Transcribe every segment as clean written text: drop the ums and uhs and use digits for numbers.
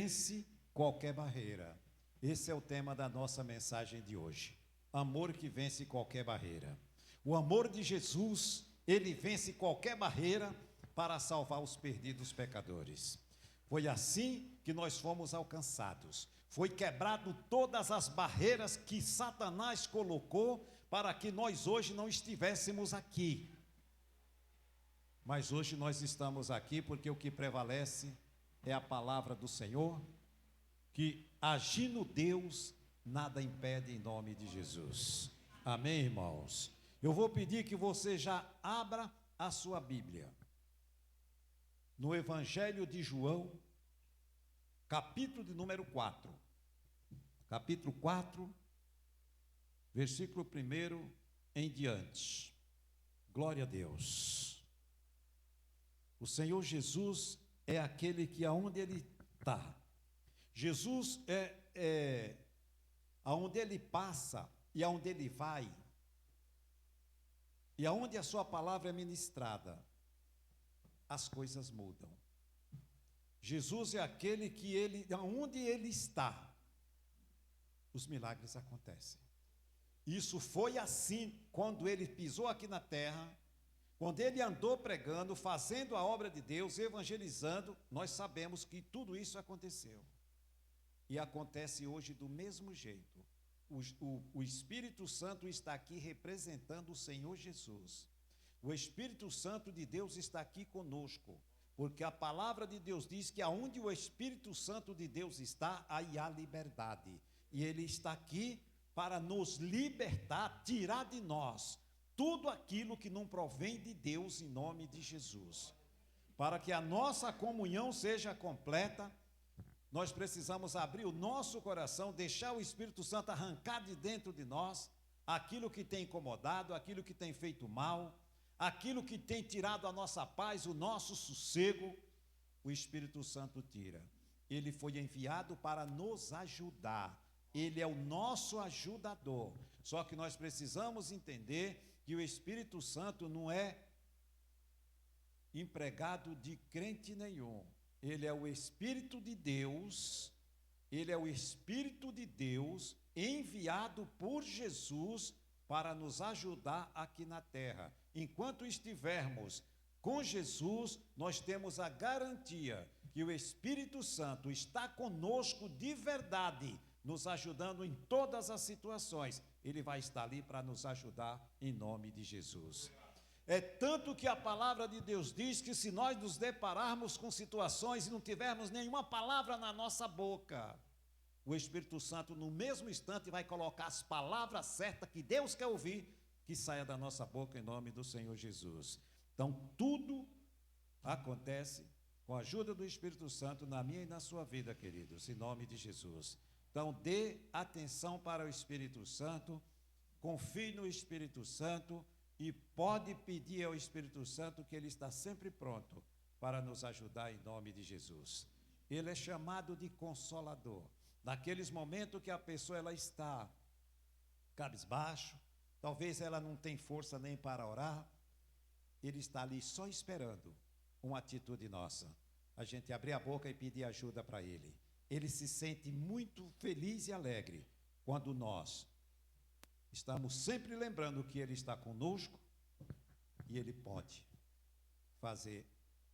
vence qualquer barreira. Esse é o tema da nossa mensagem de hoje. Amor que vence qualquer barreira. O amor de Jesus, ele vence qualquer barreira para salvar os perdidos pecadores. Foi assim que nós fomos alcançados. Foi quebrado todas as barreiras que Satanás colocou para que nós hoje não estivéssemos aqui. Mas hoje nós estamos aqui porque o que prevalece é a palavra do Senhor, que agindo Deus, nada impede em nome de Jesus. Amém, irmãos? Eu vou pedir que você já abra a sua Bíblia no Evangelho de João, capítulo de número 4. Capítulo 4, versículo 1 em diante. Glória a Deus. O Senhor Jesus é aquele que aonde Ele está. Jesus aonde Ele passa e aonde Ele vai, e aonde a sua palavra é ministrada, as coisas mudam. Jesus é aquele que aonde Ele está, os milagres acontecem. Isso foi assim quando Ele pisou aqui na terra, quando Ele andou pregando, fazendo a obra de Deus, evangelizando. Nós sabemos que tudo isso aconteceu. E acontece hoje do mesmo jeito. O Espírito Santo está aqui representando o Senhor Jesus. O Espírito Santo de Deus está aqui conosco, porque a palavra de Deus diz que aonde o Espírito Santo de Deus está, aí há liberdade. E Ele está aqui para nos libertar, tirar de nós tudo aquilo que não provém de Deus, em nome de Jesus. Para que a nossa comunhão seja completa, nós precisamos abrir o nosso coração, deixar o Espírito Santo arrancar de dentro de nós aquilo que tem incomodado, aquilo que tem feito mal, aquilo que tem tirado a nossa paz, o nosso sossego. O Espírito Santo tira. Ele foi enviado para nos ajudar. Ele é o nosso ajudador. Só que nós precisamos entender que o Espírito Santo não é empregado de crente nenhum. Ele é o Espírito de Deus, Ele é o Espírito de Deus enviado por Jesus para nos ajudar aqui na terra. Enquanto estivermos com Jesus, nós temos a garantia que o Espírito Santo está conosco de verdade, nos ajudando em todas as situações. Ele vai estar ali para nos ajudar em nome de Jesus. É tanto que a palavra de Deus diz que se nós nos depararmos com situações e não tivermos nenhuma palavra na nossa boca, o Espírito Santo no mesmo instante vai colocar as palavras certas que Deus quer ouvir, que saia da nossa boca em nome do Senhor Jesus. Então tudo acontece com a ajuda do Espírito Santo na minha e na sua vida, queridos, em nome de Jesus. Então dê atenção para o Espírito Santo, confie no Espírito Santo, e pode pedir ao Espírito Santo que Ele está sempre pronto para nos ajudar em nome de Jesus. Ele é chamado de Consolador. Naqueles momentos que a pessoa ela está cabisbaixo, talvez ela não tem força nem para orar, Ele está ali só esperando uma atitude nossa. A gente abrir a boca e pedir ajuda para Ele. Ele se sente muito feliz e alegre quando nós estamos sempre lembrando que Ele está conosco e Ele pode fazer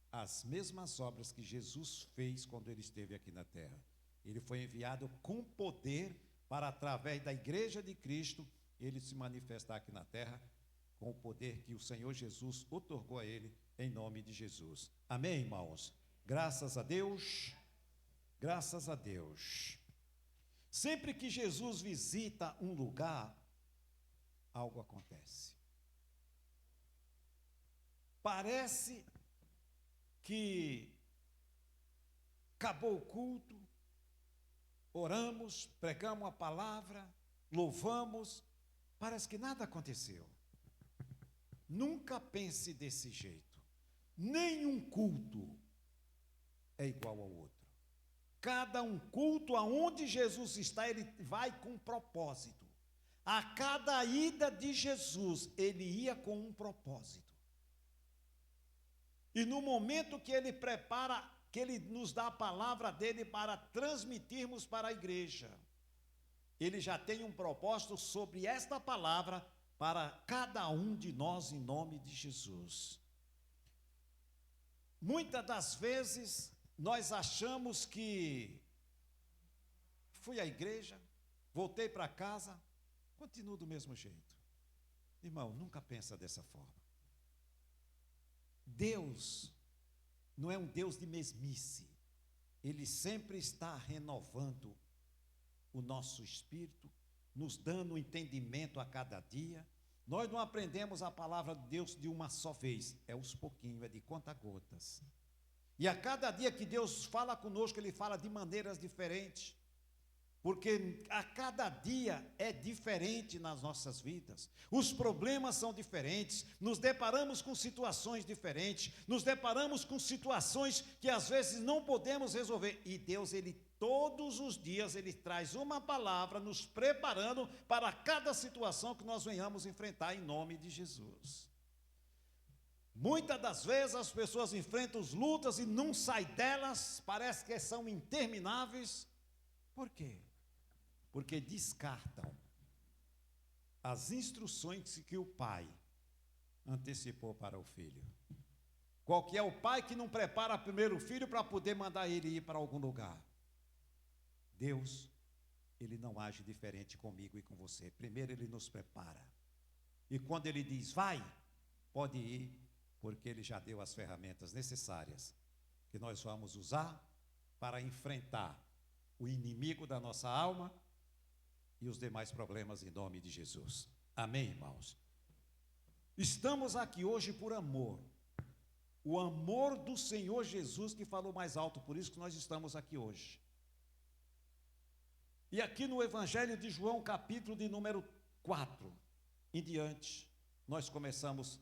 as mesmas obras que Jesus fez quando Ele esteve aqui na terra. Ele foi enviado com poder para, através da igreja de Cristo, Ele se manifestar aqui na terra com o poder que o Senhor Jesus outorgou a Ele, em nome de Jesus. Amém, irmãos? Graças a Deus, graças a Deus. Sempre que Jesus visita um lugar, algo acontece. Parece que acabou o culto, oramos, pregamos a palavra, louvamos, parece que nada aconteceu. Nunca pense desse jeito. Nenhum culto é igual ao outro. Cada um culto aonde Jesus está, ele vai com um propósito. A cada ida de Jesus, ele ia com um propósito. E no momento que ele prepara que Ele nos dá a palavra dEle para transmitirmos para a igreja. Ele já tem um propósito sobre esta palavra para cada um de nós, em nome de Jesus. Muitas das vezes, nós achamos que fui à igreja, voltei para casa, continuo do mesmo jeito. Irmão, nunca pensa dessa forma. Deus não é um Deus de mesmice. Ele sempre está renovando o nosso espírito, nos dando entendimento a cada dia. Nós não aprendemos a palavra de Deus de uma só vez, é aos pouquinhos, é de conta-gotas. E a cada dia que Deus fala conosco, Ele fala de maneiras diferentes. Porque a cada dia é diferente nas nossas vidas. Os problemas são diferentes, nos deparamos com situações diferentes, nos deparamos com situações que às vezes não podemos resolver. E Deus, Ele todos os dias, Ele traz uma palavra nos preparando para cada situação que nós venhamos enfrentar em nome de Jesus. Muitas das vezes as pessoas enfrentam as lutas e não saem delas, parece que são intermináveis. Por quê? Porque descartam as instruções que o pai antecipou para o filho. Qual que é o pai que não prepara primeiro o filho para poder mandar ele ir para algum lugar? Deus, Ele não age diferente comigo e com você. Primeiro Ele nos prepara. E quando Ele diz, vai, pode ir, porque Ele já deu as ferramentas necessárias que nós vamos usar para enfrentar o inimigo da nossa alma e os demais problemas em nome de Jesus. Amém, irmãos? Estamos aqui hoje por amor. O amor do Senhor Jesus que falou mais alto, por isso que nós estamos aqui hoje. E aqui no Evangelho de João, capítulo de número 4, em diante, nós começamos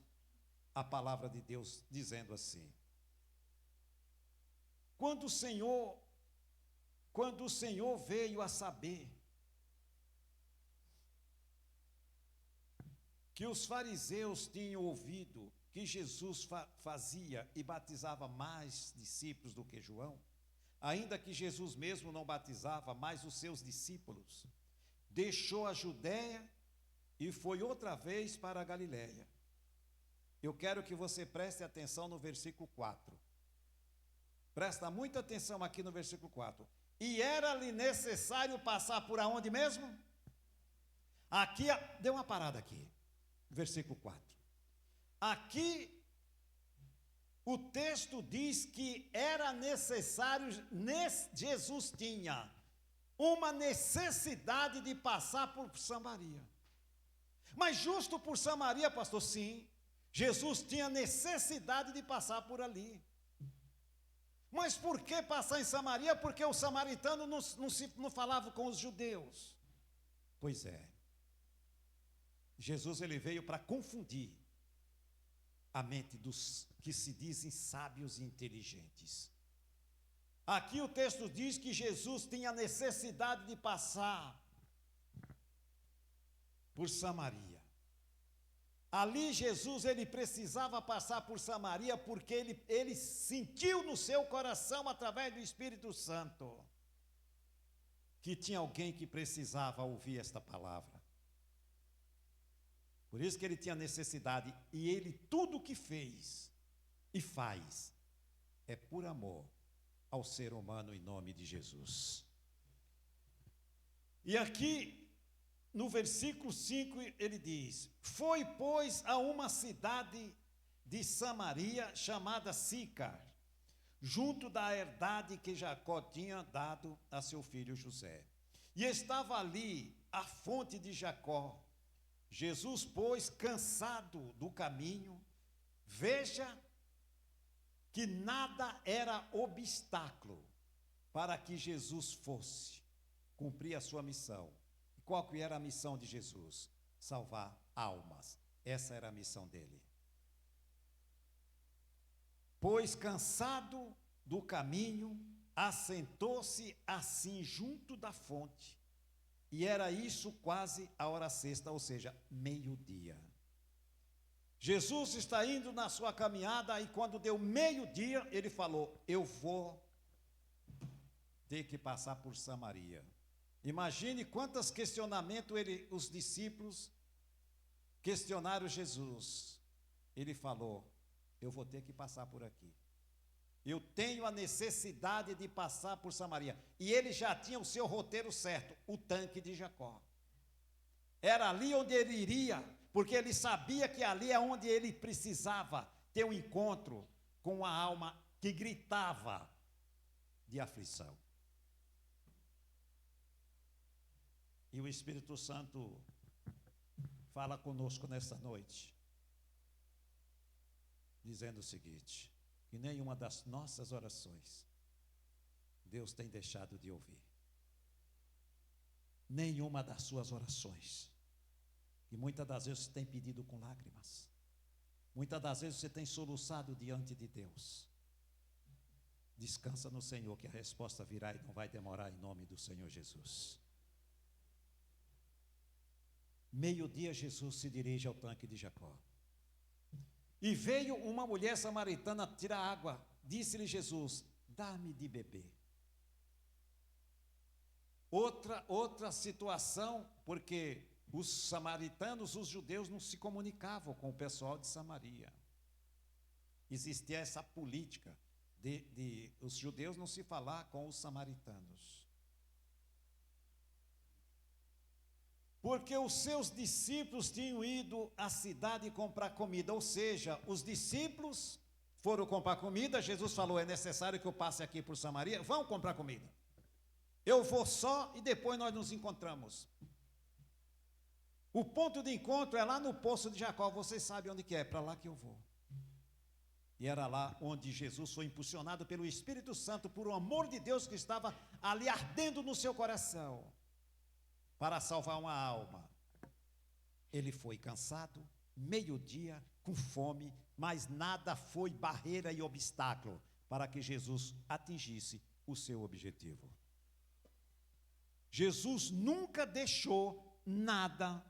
a palavra de Deus dizendo assim: quando o Senhor veio a saber que os fariseus tinham ouvido que Jesus fazia e batizava mais discípulos do que João, ainda que Jesus mesmo não batizava mais os seus discípulos, deixou a Judéia e foi outra vez para a Galiléia. Eu quero que você preste atenção no versículo 4. Presta muita atenção aqui no versículo 4. E era-lhe necessário passar por aonde mesmo? Aqui, dê uma parada aqui. Versículo 4. Aqui, o texto diz que era necessário, Jesus tinha uma necessidade de passar por Samaria. Mas justo por Samaria, pastor, sim, Jesus tinha necessidade de passar por ali. Mas por que passar em Samaria? Porque o samaritano não falava com os judeus. Pois é. Jesus ele veio para confundir a mente dos que se dizem sábios e inteligentes. Aqui o texto diz que Jesus tinha necessidade de passar por Samaria. Ali Jesus ele precisava passar por Samaria porque ele sentiu no seu coração, através do Espírito Santo, que tinha alguém que precisava ouvir esta palavra. Por isso que ele tinha necessidade, e ele tudo o que fez e faz é por amor ao ser humano em nome de Jesus. E aqui no versículo 5 ele diz: foi, pois, a uma cidade de Samaria chamada Sícar, junto da herdade que Jacó tinha dado a seu filho José. E estava ali a fonte de Jacó. Jesus, pois, cansado do caminho, veja que nada era obstáculo para que Jesus fosse cumprir a sua missão. E qual que era a missão de Jesus? Salvar almas. Essa era a missão dele. Pois, cansado do caminho, assentou-se assim junto da fonte. E era isso quase a hora sexta, ou seja, meio-dia. Jesus está indo na sua caminhada e quando deu meio-dia, ele falou: eu vou ter que passar por Samaria. Imagine quantos questionamentos os discípulos questionaram Jesus. Ele falou: eu vou ter que passar por aqui. Eu tenho a necessidade de passar por Samaria. E ele já tinha o seu roteiro certo, o tanque de Jacó. Era ali onde ele iria, porque ele sabia que ali é onde ele precisava ter um encontro com a alma que gritava de aflição. E o Espírito Santo fala conosco nessa noite, dizendo o seguinte: que nenhuma das nossas orações Deus tem deixado de ouvir. Nenhuma das suas orações, que muitas das vezes você tem pedido com lágrimas, muitas das vezes você tem soluçado diante de Deus. Descansa no Senhor, que a resposta virá e não vai demorar, em nome do Senhor Jesus. Meio-dia, Jesus se dirige ao tanque de Jacó. E veio uma mulher samaritana tirar água. Disse-lhe Jesus: dá-me de beber. Outra situação, porque os samaritanos, os judeus, não se comunicavam com o pessoal de Samaria. Existia essa política de os judeus não se falar com os samaritanos. Porque os seus discípulos tinham ido à cidade comprar comida, ou seja, os discípulos foram comprar comida. Jesus falou: é necessário que eu passe aqui por Samaria, vão comprar comida. Eu vou só e depois nós nos encontramos. O ponto de encontro é lá no poço de Jacó, vocês sabem onde que é, para lá que eu vou. E era lá onde Jesus foi impulsionado pelo Espírito Santo, por um amor de Deus que estava ali ardendo no seu coração, para salvar uma alma. Ele foi cansado, meio-dia, com fome, mas nada foi barreira e obstáculo para que Jesus atingisse o seu objetivo. Jesus nunca deixou nada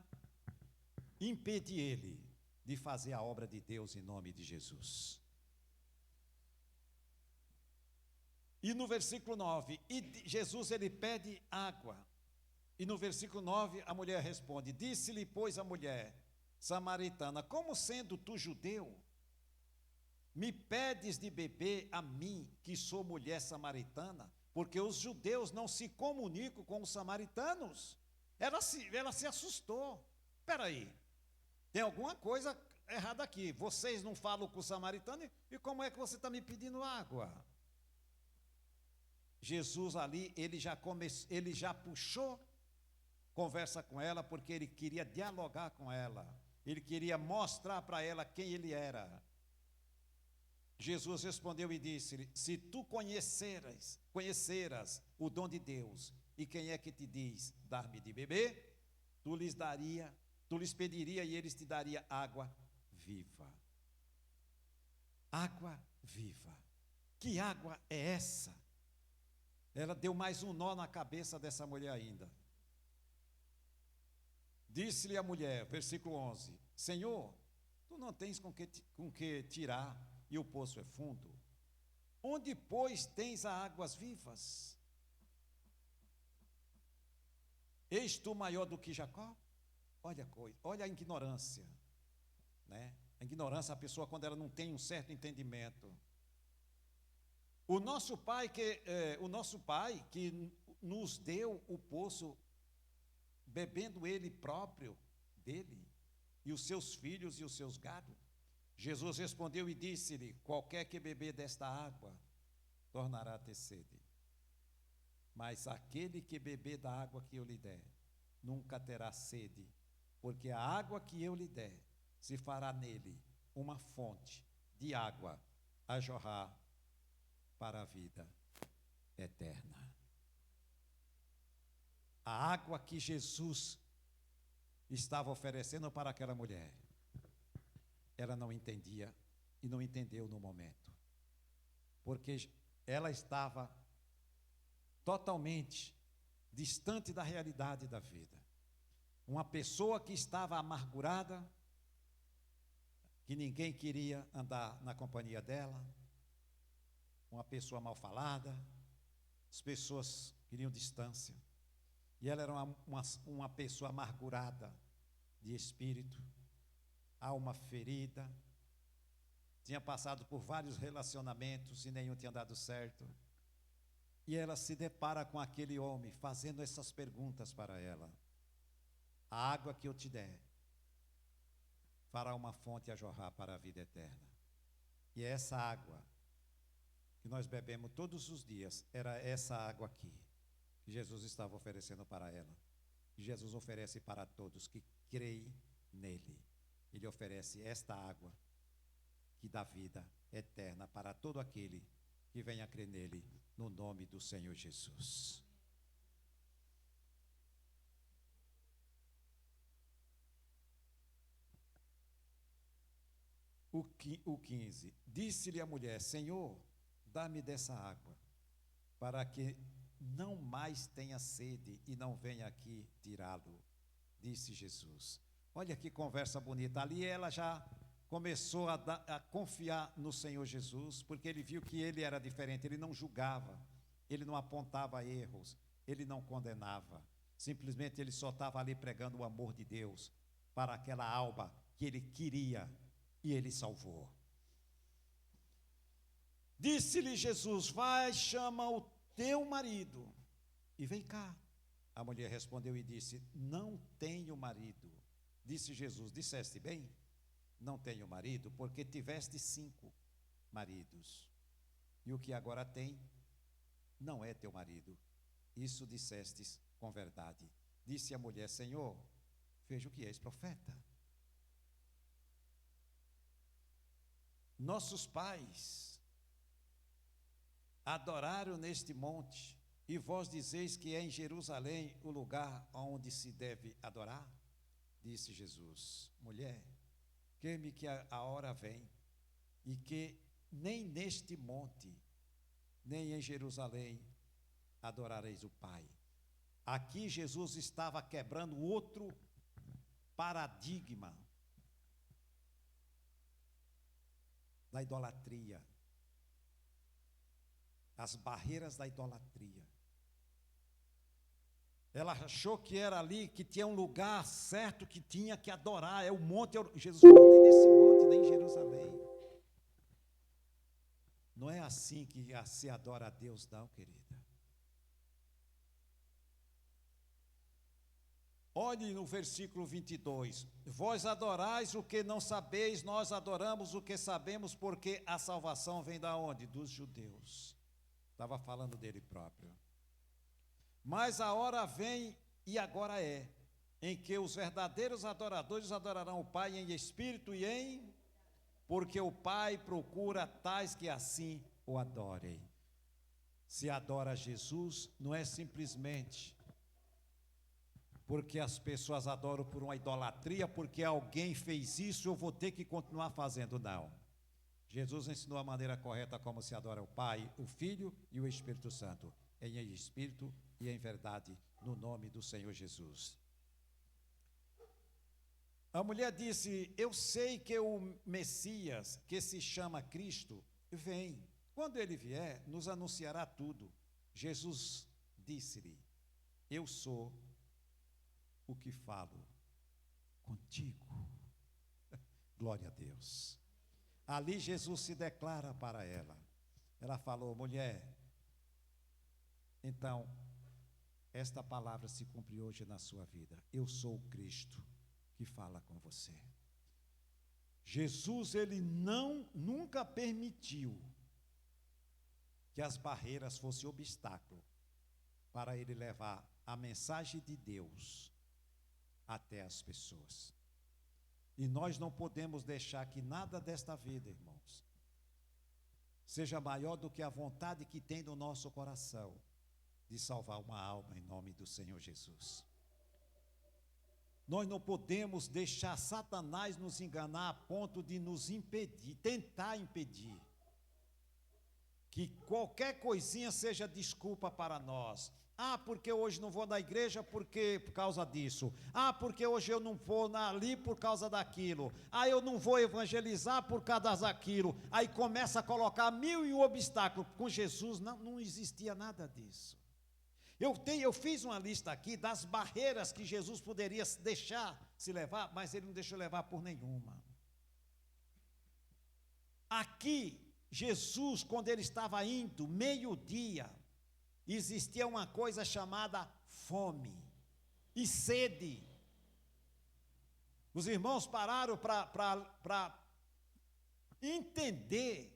impedir ele de fazer a obra de Deus em nome de Jesus. E no versículo 9, Jesus ele pede água. E no versículo 9, a mulher responde: disse-lhe, pois, a mulher samaritana: como sendo tu judeu, me pedes de beber a mim, que sou mulher samaritana? Porque os judeus não se comunicam com os samaritanos. Ela se assustou. Espera aí, tem alguma coisa errada aqui. Vocês não falam com os samaritanos, e como é que você está me pedindo água? Jesus ali, ele já puxou conversa com ela, porque ele queria dialogar com ela, ele queria mostrar para ela quem ele era. Jesus respondeu e disse-lhe: se tu conheceras o dom de Deus, e quem é que te diz dar-me de beber, tu lhes pediria e eles te daria água viva. Água viva. Que água é essa? Ela deu mais um nó na cabeça dessa mulher ainda. Disse-lhe a mulher, versículo 11: Senhor, tu não tens com que tirar, e o poço é fundo. Onde, pois, tens as águas vivas? És tu maior do que Jacó? Olha a ignorância, né? A ignorância, a pessoa quando ela não tem um certo entendimento. O nosso pai que nos deu o poço, bebendo ele próprio dele, e os seus filhos e os seus gados. Jesus respondeu e disse-lhe: qualquer que beber desta água tornará a ter sede, mas aquele que beber da água que eu lhe der nunca terá sede, porque a água que eu lhe der se fará nele uma fonte de água a jorrar para a vida eterna. A água que Jesus estava oferecendo para aquela mulher, ela não entendia e não entendeu no momento, porque ela estava totalmente distante da realidade da vida. Uma pessoa que estava amargurada, que ninguém queria andar na companhia dela, uma pessoa mal falada, as pessoas queriam distância. E ela era uma pessoa amargurada de espírito, alma ferida, tinha passado por vários relacionamentos e nenhum tinha dado certo. E ela se depara com aquele homem fazendo essas perguntas para ela: a água que eu te der fará uma fonte a jorrar para a vida eterna. E essa água que nós bebemos todos os dias, era essa água aqui, que Jesus estava oferecendo para ela. E Jesus oferece para todos que creem nele. Ele oferece esta água que dá vida eterna para todo aquele que venha crer nele, no nome do Senhor Jesus. O 15. Disse-lhe a mulher: Senhor, dá-me dessa água, para que não mais tenha sede e não venha aqui tirá-lo. Disse Jesus. Olha que conversa bonita. Ali ela já começou a confiar no Senhor Jesus, porque ele viu que ele era diferente, ele não julgava, ele não apontava erros, ele não condenava. Simplesmente ele só estava ali pregando o amor de Deus para aquela alma que ele queria, e ele salvou. Disse-lhe Jesus: vai, chama o teu marido e vem cá. A mulher respondeu e disse: não tenho marido. Disse Jesus: disseste bem, não tenho marido, porque tiveste 5 maridos, e o que agora tem não é teu marido. Isso dissestes com verdade. Disse a mulher: Senhor, vejo que és profeta. Nossos pais adoraram neste monte, e vós dizeis que é em Jerusalém o lugar onde se deve adorar? Disse Jesus: mulher, crê-me que a hora vem, e que nem neste monte, nem em Jerusalém adorareis o Pai. Aqui Jesus estava quebrando outro paradigma da idolatria, as barreiras da idolatria. Ela achou que era ali, que tinha um lugar certo que tinha que adorar, é o monte. Jesus falou: nem nesse monte, nem em Jerusalém. Não é assim que se adora a Deus, não, querida. Olhe no versículo 22. Vós adorais o que não sabeis, nós adoramos o que sabemos, porque a salvação vem da onde? Dos judeus. Estava falando dele próprio. Mas a hora vem, e agora é, em que os verdadeiros adoradores adorarão o Pai em espírito e em... porque o Pai procura tais que assim o adorem. Se adora Jesus, não é simplesmente porque as pessoas adoram por uma idolatria, porque alguém fez isso, eu vou ter que continuar fazendo. Não. Jesus ensinou a maneira correta como se adora o Pai, o Filho e o Espírito Santo, em espírito e em verdade, no nome do Senhor Jesus. A mulher disse: eu sei que o Messias, que se chama Cristo, vem. Quando ele vier, nos anunciará tudo. Jesus disse-lhe: eu sou o que falo contigo. Glória a Deus. Ali Jesus se declara para ela. Ela falou: mulher, então esta palavra se cumpre hoje na sua vida. Eu sou o Cristo que fala com você. Jesus, ele nunca permitiu que as barreiras fossem obstáculo para ele levar a mensagem de Deus até as pessoas. E nós não podemos deixar que nada desta vida, irmãos, seja maior do que a vontade que tem no nosso coração de salvar uma alma em nome do Senhor Jesus. Nós não podemos deixar Satanás nos enganar a ponto de nos impedir, tentar impedir que qualquer coisinha seja desculpa para nós. Ah, porque hoje não vou na igreja por causa disso. Ah, porque hoje eu não vou ali por causa daquilo. Ah, eu não vou evangelizar por causa daquilo. Aí começa a colocar 1000 obstáculos. Com Jesus não existia nada disso. Eu fiz uma lista aqui das barreiras que Jesus poderia deixar se levar, mas ele não deixou levar por nenhuma. Aqui, Jesus, quando ele estava indo, meio-dia, existia uma coisa chamada fome e sede. Os irmãos pararam para entender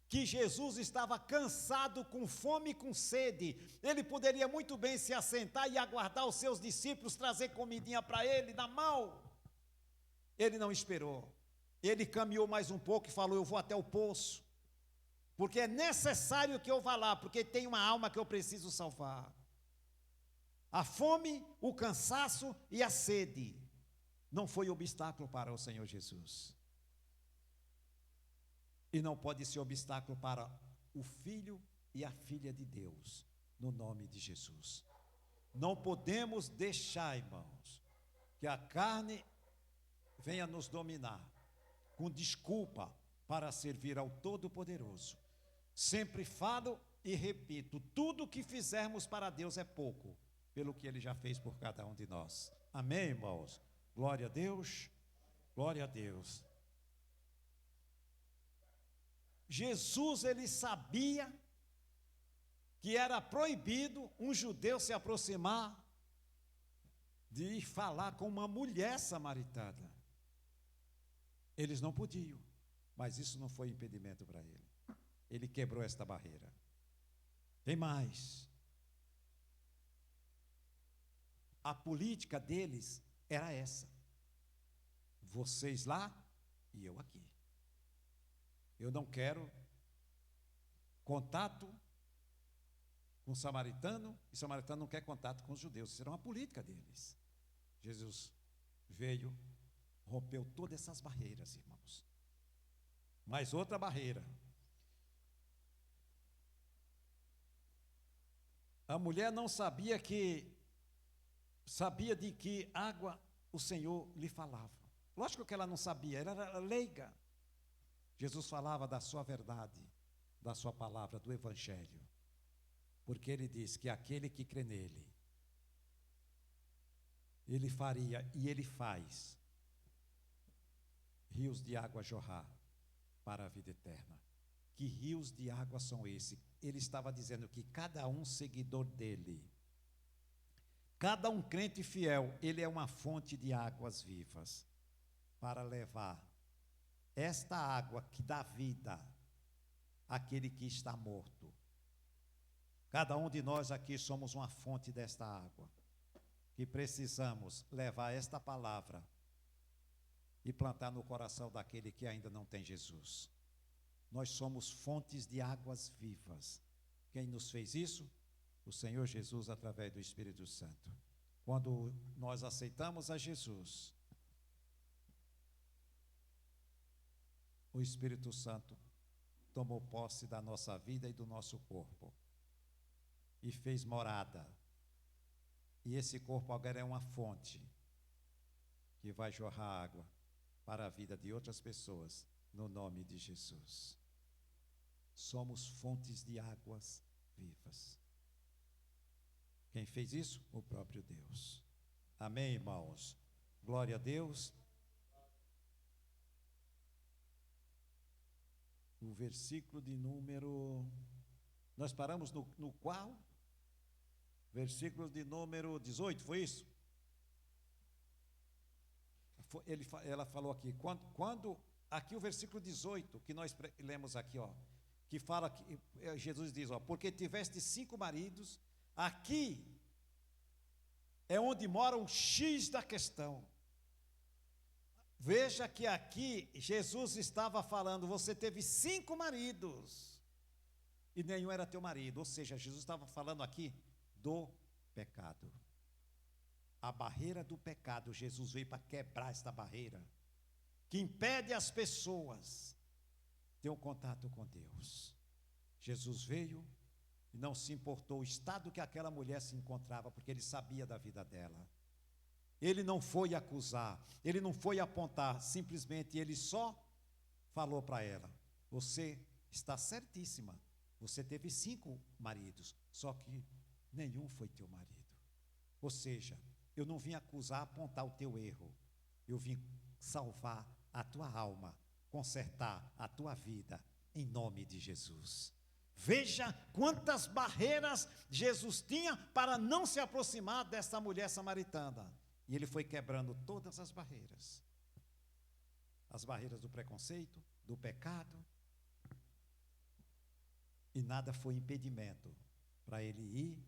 que Jesus estava cansado, com fome e com sede. Ele poderia muito bem se assentar e aguardar os seus discípulos trazer comidinha para ele na mão. Ele não esperou. Ele caminhou mais um pouco e falou: eu vou até o poço, porque é necessário que eu vá lá, porque tem uma alma que eu preciso salvar. A fome, o cansaço e a sede não foi obstáculo para o Senhor Jesus. E não pode ser obstáculo para o Filho e a Filha de Deus, no nome de Jesus. Não podemos deixar, irmãos, que a carne venha nos dominar, com desculpa para servir ao Todo-Poderoso. Sempre falo e repito, tudo que fizermos para Deus é pouco, pelo que Ele já fez por cada um de nós. Amém, irmãos? Glória a Deus, glória a Deus. Jesus, ele sabia que era proibido um judeu se aproximar de falar com uma mulher samaritana. Eles não podiam, mas isso não foi impedimento para ele. Ele quebrou esta barreira. Tem mais. A política deles era essa: vocês lá e eu aqui. Eu não quero contato com o samaritano, e o samaritano não quer contato com os judeus. Isso era uma política deles. Jesus veio, rompeu todas essas barreiras, irmãos. Mais outra barreira. A mulher não sabia de que água o Senhor lhe falava. Lógico que ela não sabia, ela era leiga. Jesus falava da sua verdade, da sua palavra, do Evangelho. Porque ele diz que aquele que crê nele, ele faria e ele faz rios de água jorrar para a vida eterna. Que rios de água são esses? Ele estava dizendo que cada um seguidor dele, cada um crente fiel, ele é uma fonte de águas vivas para levar esta água que dá vida àquele que está morto. Cada um de nós aqui somos uma fonte desta água, que precisamos levar esta palavra e plantar no coração daquele que ainda não tem Jesus. Nós somos fontes de águas vivas. Quem nos fez isso? O Senhor Jesus, através do Espírito Santo. Quando nós aceitamos a Jesus, o Espírito Santo tomou posse da nossa vida e do nosso corpo e fez morada. E esse corpo agora é uma fonte que vai jorrar água para a vida de outras pessoas, no nome de Jesus. Somos fontes de águas vivas. Quem fez isso? O próprio Deus. Amém, irmãos? Glória a Deus. O versículo de número... Nós paramos no qual? Versículo de número 18, foi isso? Ela falou aqui, quando aqui o versículo 18, que nós lemos aqui, ó, que fala que Jesus diz, ó, porque tiveste 5 maridos, aqui é onde mora o X da questão. Veja que aqui Jesus estava falando, você teve 5 maridos, e nenhum era teu marido, ou seja, Jesus estava falando aqui do pecado. A barreira do pecado, Jesus veio para quebrar esta barreira, que impede as pessoas ter um contato com Deus. Jesus veio e não se importou o estado que aquela mulher se encontrava, porque ele sabia da vida dela. Ele não foi acusar, ele não foi apontar, simplesmente ele só falou para ela: você está certíssima, você teve 5 maridos, só que nenhum foi teu marido. Ou seja, eu não vim acusar, apontar o teu erro, eu vim salvar a tua alma, consertar a tua vida, em nome de Jesus. Veja quantas barreiras Jesus tinha para não se aproximar dessa mulher samaritana. E ele foi quebrando todas as barreiras do preconceito, do pecado, e nada foi impedimento para ele ir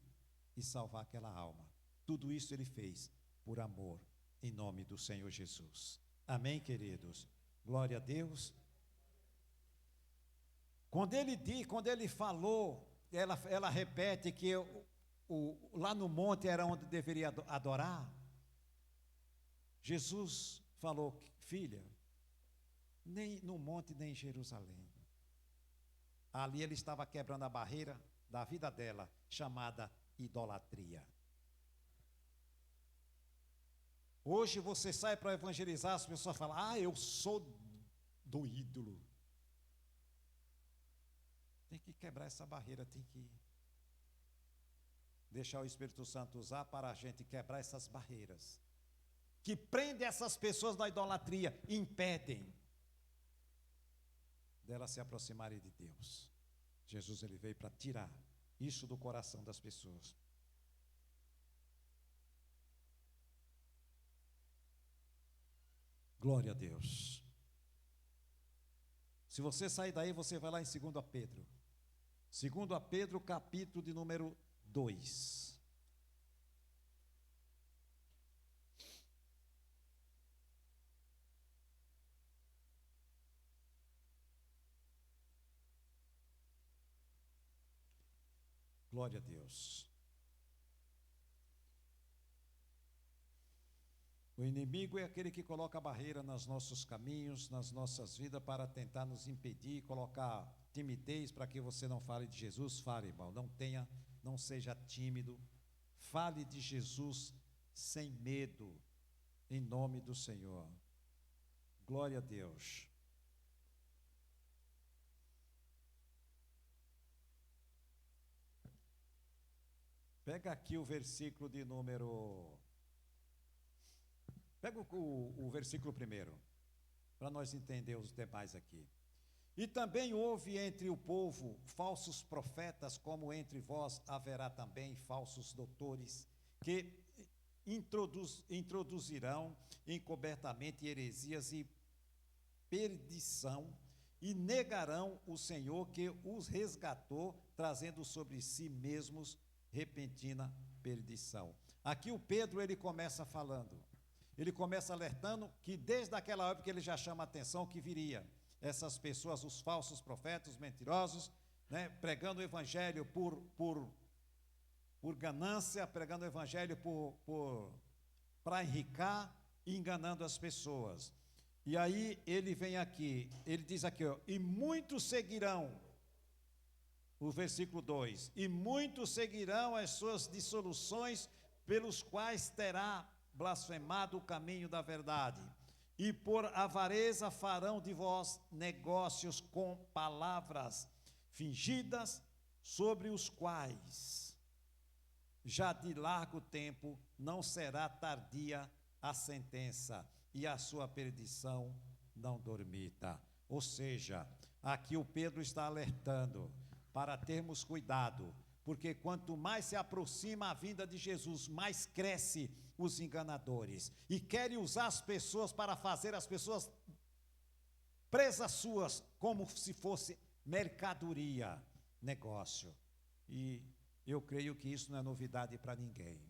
e salvar aquela alma. Tudo isso ele fez por amor, em nome do Senhor Jesus. Amém, queridos? Glória a Deus. Quando ele falou, ela repete que lá no monte era onde deveria adorar. Jesus falou: filha, nem no monte nem em Jerusalém. Ali ele estava quebrando a barreira da vida dela, chamada idolatria. Hoje você sai para evangelizar, as pessoas falam: ah, eu sou do ídolo. Tem que quebrar essa barreira, tem que deixar o Espírito Santo usar para a gente quebrar essas barreiras que prendem essas pessoas da idolatria, impedem delas se aproximarem de Deus. Jesus, ele veio para tirar isso do coração das pessoas. Glória a Deus. Se você sair daí, você vai lá em 2 Pedro. 2 Pedro, capítulo de número 2. Glória a Deus. O inimigo é aquele que coloca barreira nos nossos caminhos, nas nossas vidas, para tentar nos impedir, colocar timidez para que você não fale de Jesus. Fale, irmão, não seja tímido. Fale de Jesus sem medo, em nome do Senhor. Glória a Deus. Pega aqui o versículo de número... Pega o versículo 1, para nós entender os demais aqui. E também houve entre o povo falsos profetas, como entre vós haverá também falsos doutores, que introduzirão encobertamente heresias e perdição, e negarão o Senhor que os resgatou, trazendo sobre si mesmos repentina perdição. Aqui o Pedro, ele começa falando, ele começa alertando que desde aquela época ele já chama a atenção que viria essas pessoas, os falsos profetas, os mentirosos, né, pregando o evangelho por ganância, pregando o evangelho para enricar e enganando as pessoas. E aí ele vem aqui, ele diz aqui, ó, e muitos seguirão, o versículo 2, e muitos seguirão as suas dissoluções, pelos quais terá blasfemado o caminho da verdade, e por avareza farão de vós negócios com palavras fingidas, sobre os quais já de largo tempo não será tardia a sentença, e a sua perdição não dormita. Ou seja, aqui o Pedro está alertando para termos cuidado, porque quanto mais se aproxima a vinda de Jesus, mais cresce os enganadores, e querem usar as pessoas para fazer as pessoas presas suas, como se fosse mercadoria, negócio. E eu creio que isso não é novidade para ninguém.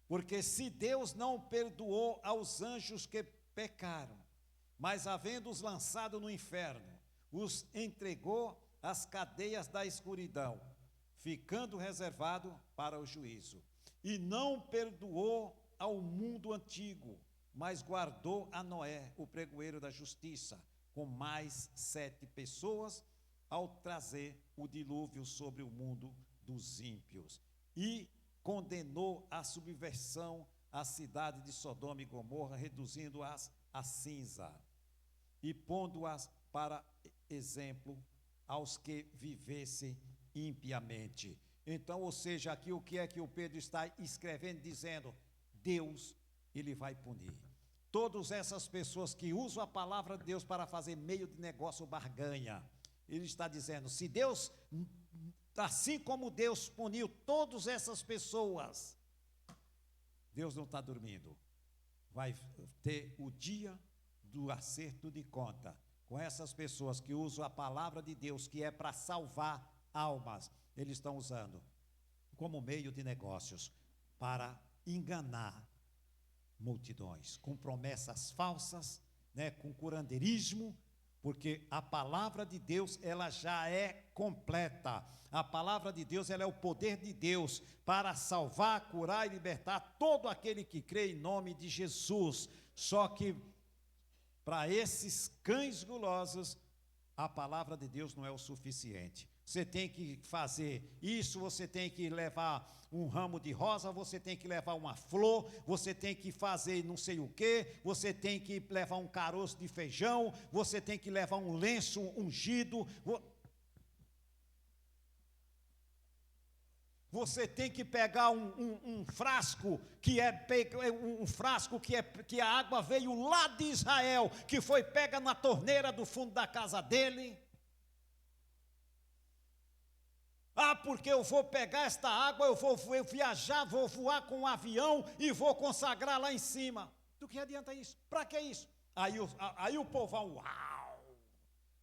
Porque se Deus não perdoou aos anjos que pecaram, mas havendo-os lançado no inferno, os entregou às cadeias da escuridão, ficando reservado para o juízo. E não perdoou ao mundo antigo, mas guardou a Noé, o pregoeiro da justiça, com mais 7 pessoas, ao trazer o dilúvio sobre o mundo dos ímpios e condenou a subversão à cidade de Sodoma e Gomorra, reduzindo-as a cinza e pondo-as para exemplo aos que vivessem impiamente. Então, ou seja, aqui o que é que o Pedro está escrevendo, dizendo: Deus, ele vai punir todas essas pessoas que usam a palavra de Deus para fazer meio de negócio barganha. Ele está dizendo: se Deus, assim como Deus puniu todas essas pessoas, Deus não está dormindo. Vai ter o dia do acerto de conta com essas pessoas que usam a palavra de Deus, que é para salvar almas. Eles estão usando como meio de negócios para enganar multidões, com promessas falsas, né, com curandeirismo, porque a palavra de Deus, ela já é completa. A palavra de Deus, ela é o poder de Deus para salvar, curar e libertar todo aquele que crê em nome de Jesus. Só que para esses cães gulosos, a palavra de Deus não é o suficiente. Você tem que fazer isso, você tem que levar um ramo de rosa, você tem que levar uma flor, você tem que fazer não sei o quê, você tem que levar um caroço de feijão, você tem que levar um lenço ungido, você tem que pegar um frasco que que a água veio lá de Israel, que foi pega na torneira do fundo da casa dele. Ah, porque eu vou pegar esta água, eu vou viajar, vou voar com um avião e vou consagrar lá em cima. Do que adianta isso? Para que isso? Aí o povão, uau,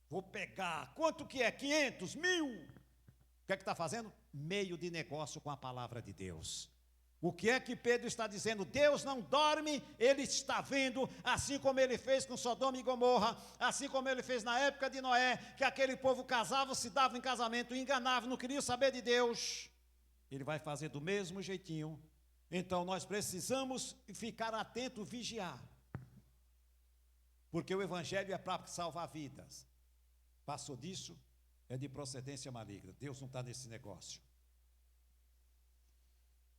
vou pegar, quanto que é? 500, 1000? O que é que está fazendo? Meio de negócio com a palavra de Deus. O que é que Pedro está dizendo? Deus não dorme, ele está vendo, assim como ele fez com Sodoma e Gomorra, assim como ele fez na época de Noé, que aquele povo casava, se dava em casamento, enganava, não queria saber de Deus. Ele vai fazer do mesmo jeitinho. Então nós precisamos ficar atentos, vigiar. Porque o evangelho é para salvar vidas. Passou disso, é de procedência maligna. Deus não está nesse negócio.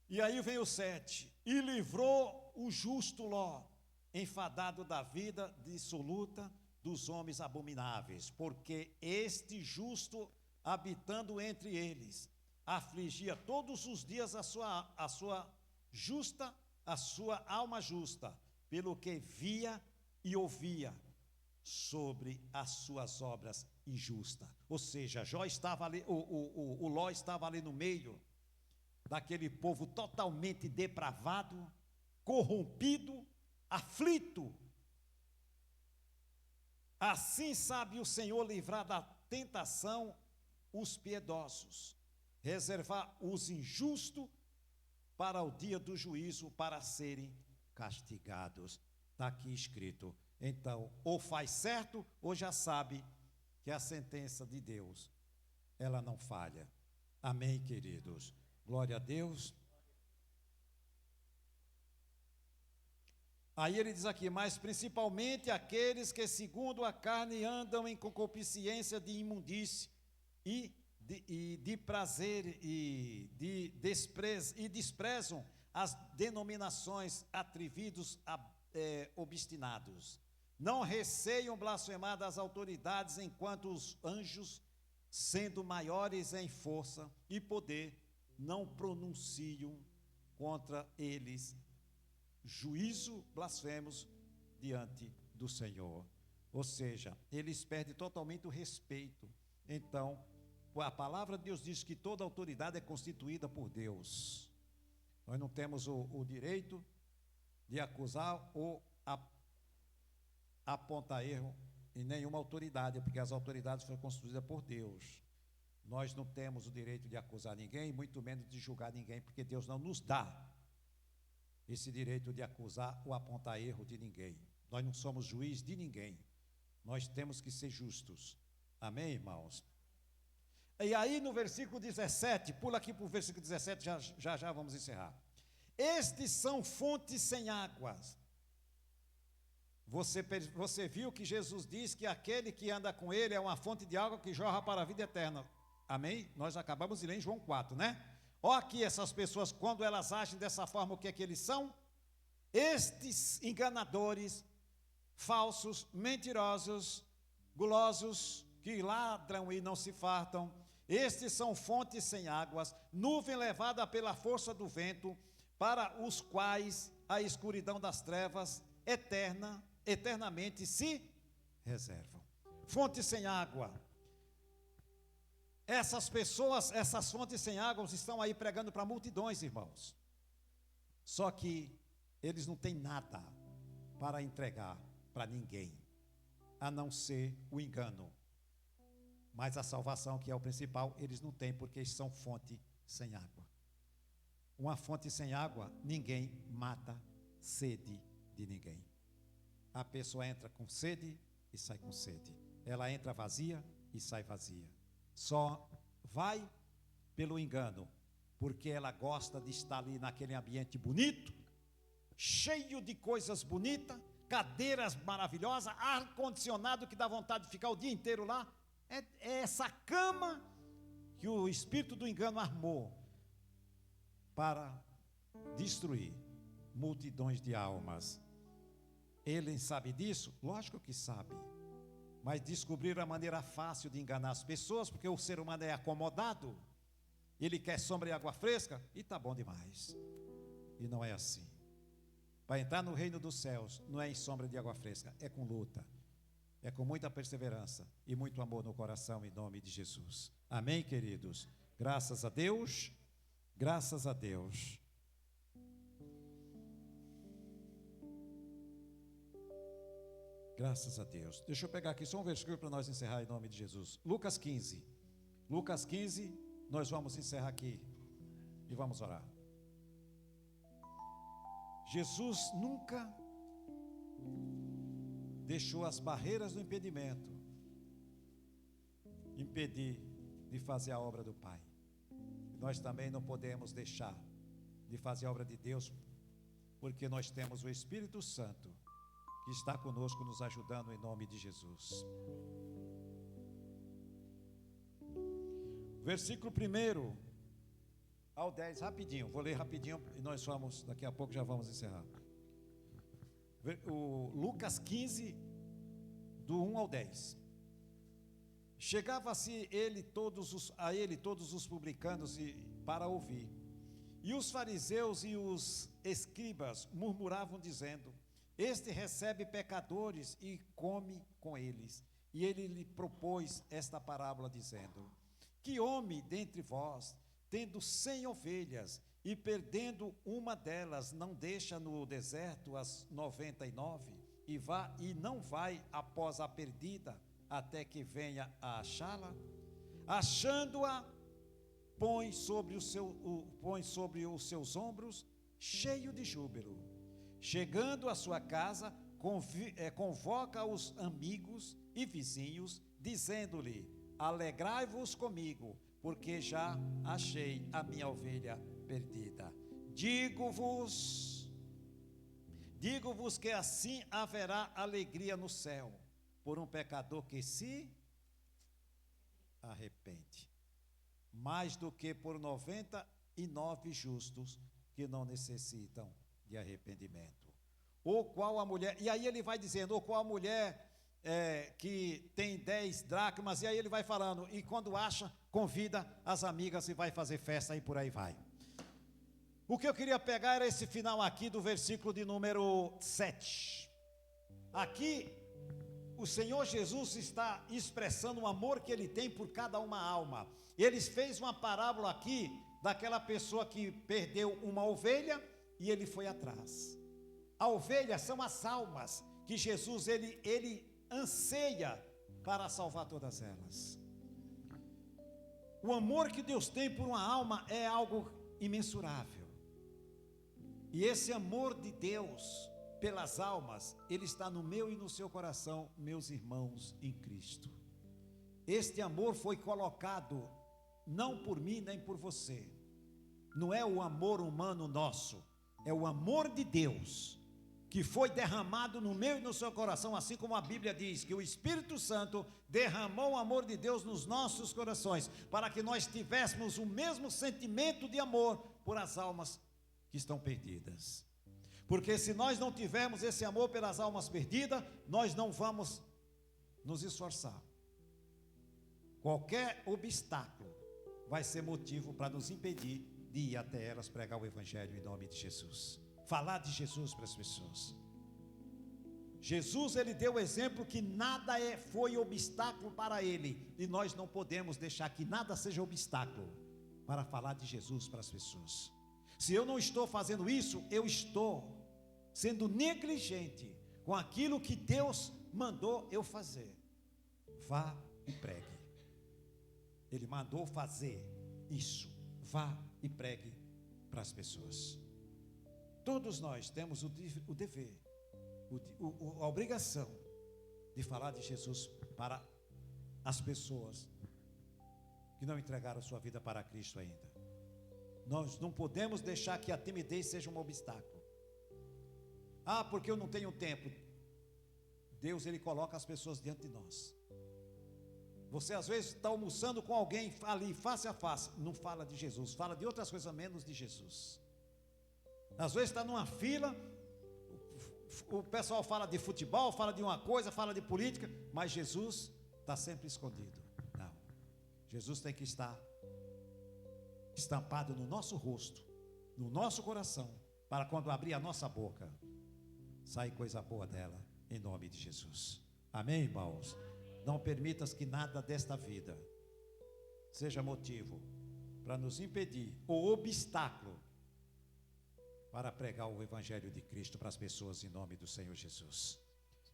E aí vem o 7, e livrou o justo Ló, enfadado da vida dissoluta dos homens abomináveis, porque este justo, habitando entre eles, afligia todos os dias a sua alma justa, pelo que via e ouvia sobre as suas obras injustas. Ou seja, Jó estava ali, o Ló estava ali no meio daquele povo totalmente depravado, corrompido, aflito. Assim sabe o Senhor livrar da tentação os piedosos, reservar os injustos para o dia do juízo, para serem castigados. Está aqui escrito. Então, ou faz certo, ou já sabe que a sentença de Deus, ela não falha. Amém, queridos? Glória a Deus. Aí ele diz aqui, mas principalmente aqueles que segundo a carne andam em concupiscência de imundície e de prazer e desprezam as denominações atrevidos obstinados. Não receiam blasfemar das autoridades, enquanto os anjos, sendo maiores em força e poder, não pronunciam contra eles juízo blasfemos diante do Senhor. Ou seja, eles perdem totalmente o respeito. Então, a palavra de Deus diz que toda autoridade é constituída por Deus. Nós não temos o direito de acusar ou apontar erro em nenhuma autoridade, porque as autoridades foram constituídas por Deus. Nós não temos o direito de acusar ninguém, muito menos de julgar ninguém, porque Deus não nos dá esse direito de acusar ou apontar erro de ninguém. Nós não somos juiz de ninguém. Nós temos que ser justos. Amém, irmãos? E aí no versículo 17, pula aqui para o versículo 17, já vamos encerrar. Estes são fontes sem águas. Você viu que Jesus diz que aquele que anda com ele é uma fonte de água que jorra para a vida eterna. Amém? Nós acabamos de ler em João 4, né? Ó, aqui essas pessoas, quando elas agem dessa forma, o que é que eles são? Estes enganadores, falsos, mentirosos, gulosos, que ladram e não se fartam. Estes são fontes sem águas, nuvem levada pela força do vento, para os quais a escuridão das trevas eternamente se reservam. Fontes sem água. Essas pessoas, essas fontes sem água estão aí pregando para multidões, irmãos. Só que eles não têm nada para entregar para ninguém, a não ser o engano. Mas a salvação, que é o principal, eles não têm, porque são fonte sem água. Uma fonte sem água, ninguém mata sede de ninguém. A pessoa entra com sede e sai com sede. Ela entra vazia e sai vazia. Só vai pelo engano, porque ela gosta de estar ali naquele ambiente bonito, cheio de coisas bonitas, cadeiras maravilhosas, ar-condicionado que dá vontade de ficar o dia inteiro lá. É essa cama que o espírito do engano armou para destruir multidões de almas. Ele sabe disso? Lógico que sabe. Mas descobriram a maneira fácil de enganar as pessoas, porque o ser humano é acomodado. Ele quer sombra e água fresca, e está bom demais. E não é assim. Para entrar no reino dos céus, não é em sombra de água fresca, é com luta. É com muita perseverança e muito amor no coração, em nome de Jesus. Amém, queridos? Graças a Deus. Graças a Deus. Graças a Deus. Deixa eu pegar aqui só um versículo para nós encerrar em nome de Jesus. Lucas 15. Lucas 15, nós vamos encerrar aqui e vamos orar. Jesus nunca deixou as barreiras do impedimento impedir de fazer a obra do Pai. Nós também não podemos deixar de fazer a obra de Deus, porque nós temos o Espírito Santo que está conosco, nos ajudando em nome de Jesus. Versículo 1 ao 10, rapidinho, vou ler rapidinho e nós vamos, daqui a pouco já vamos encerrar. O Lucas 15, do 1 ao 10. Chegava-se a ele todos os publicanos para ouvir. E os fariseus e os escribas murmuravam dizendo: este recebe pecadores e come com eles. E ele lhe propôs esta parábola dizendo: que homem dentre vós, tendo 100 ovelhas, e perdendo uma delas, não deixa no deserto as 99, e não vai após a perdida, até que venha a achá-la? Achando-a, põe sobre os seus ombros, cheio de júbilo. Chegando à sua casa, convoca os amigos e vizinhos, dizendo-lhe: alegrai-vos comigo, porque já achei a minha ovelha perdida. Digo-vos que assim haverá alegria no céu por um pecador que se arrepende, mais do que por 99 justos que não necessitam de arrependimento. Ou qual a mulher, e aí ele vai dizendo, ou qual a mulher que tem 10 dracmas, e aí ele vai falando, e quando acha, convida as amigas e vai fazer festa, e por aí vai. O que eu queria pegar era esse final aqui do versículo de número 7. Aqui, o Senhor Jesus está expressando o amor que Ele tem por cada uma alma. Ele fez uma parábola aqui, daquela pessoa que perdeu uma ovelha, e Ele foi atrás. A ovelha são as almas, que Jesus, Ele anseia para salvar todas elas. O amor que Deus tem por uma alma é algo imensurável. E esse amor de Deus pelas almas, ele está no meu e no seu coração, meus irmãos em Cristo. Este amor foi colocado não por mim nem por você. Não é o amor humano nosso, é o amor de Deus que foi derramado no meu e no seu coração, assim como a Bíblia diz, que o Espírito Santo derramou o amor de Deus nos nossos corações, para que nós tivéssemos o mesmo sentimento de amor por as almas que estão perdidas. Porque se nós não tivermos esse amor pelas almas perdidas, nós não vamos nos esforçar. Qualquer obstáculo vai ser motivo para nos impedir de ir até elas pregar o Evangelho em nome de Jesus. Falar de Jesus para as pessoas. Jesus, ele deu o exemplo que nada foi obstáculo para ele, e nós não podemos deixar que nada seja obstáculo para falar de Jesus para as pessoas. Se eu não estou fazendo isso, eu estou sendo negligente com aquilo que Deus mandou eu fazer. Vá e pregue. Ele mandou fazer isso. Vá e pregue para as pessoas. Todos nós temos o dever, a obrigação de falar de Jesus para as pessoas que não entregaram sua vida para Cristo ainda. Nós não podemos deixar que a timidez seja um obstáculo. Ah, porque eu não tenho tempo. Deus, ele coloca as pessoas diante de nós. Você às vezes está almoçando com alguém ali face a face, não fala de Jesus, fala de outras coisas menos de Jesus. Às vezes está numa fila, o pessoal fala de futebol, fala de uma coisa, fala de política, mas Jesus está sempre escondido. Não, Jesus tem que estar estampado no nosso rosto, no nosso coração, para quando abrir a nossa boca, sair coisa boa dela, em nome de Jesus. Amém, irmãos? Não permitas que nada desta vida seja motivo para nos impedir, ou obstáculo, para pregar o Evangelho de Cristo para as pessoas em nome do Senhor Jesus.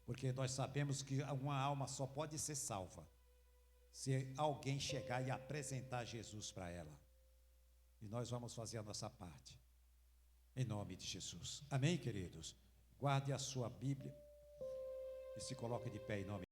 Porque nós sabemos que uma alma só pode ser salva se alguém chegar e apresentar Jesus para ela. E nós vamos fazer a nossa parte, em nome de Jesus. Amém, queridos? Guarde a sua Bíblia e se coloque de pé em nome